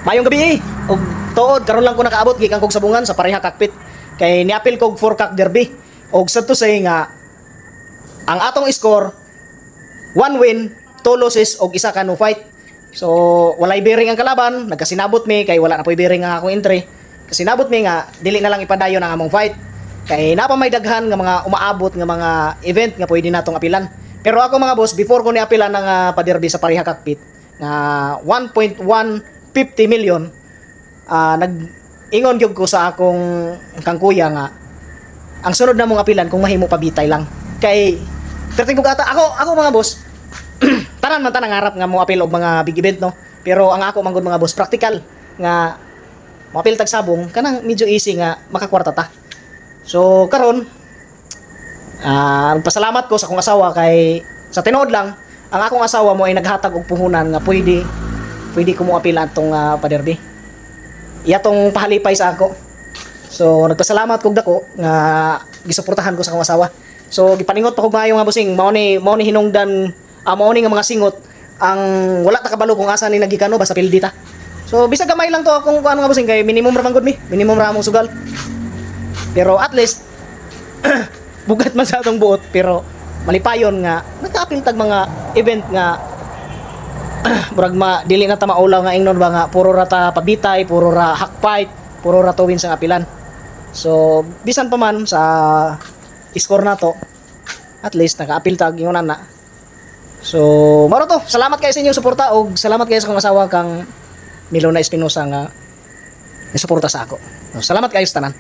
Mayong gabi og tuod karon lang ko nakaabot gikan kog sabungan sa pareha cockpit. Kay niapil kog 4 cock derby. Og sad to say nga ang atong score 1 win, 2 losses og isa ka no fight. So walay bearing ang kalaban, nagkasinabot mi kay wala na poy bearing ang akong entry. Kasinabot mi nga dili na lang ipadayon ang among fight. Kay napa may daghan nga mga umaabot nga mga event nga pwede natong apilan. Pero ako mga boss, before ko ni apilan ng paderby sa pareha cockpit nga 1.150 million, nag-ingon gyud ko sa akong kang kuya nga ang sunod na mong apilan kung mahimo pabitay lang. Kay perting bugata ako mga boss, tanan man tanang harap nga mo apil og mga big event no. Pero ang ako manggod mga boss practical nga mo apil tag sabong kanang medyo easy nga makakwarta ta. So karon pasalamat ko sa akong asawa kay sa tinuod lang ang akong asawa mo ay naghatag og puhunan nga pwede ko mo apil atong paderby. Iya tong pahalipay sa ako. So nagpasalamat kog dako nga gisuportahan ko sa akong asawa. So gipaningot pa kog maayo nga busing mao ni hinungdan mao ni nga mga singot ang wala ta kabalo kung asa ni nagikano basta pildi ta. So bisag gamay lang to akong ano nga busing kay minimum ra man gud mi, minimum ra among sugal. Pero at least bugat man sa atong buot pero malipayon nga nagkaapil tag mga event nga murag dili na ta maulaw nga ingnon ba nga puro ra ta pabitay, puro ra hack fight, puro ra to win sa apilan. So bisan pa man sa score na to at least nakaapil tag ingon na. So maro to, salamat kayo sa inyong suporta og salamat kayo sa akong asawa kang Milona Espinosa nga nisuporta sa ako. So, salamat kayo sa tanan.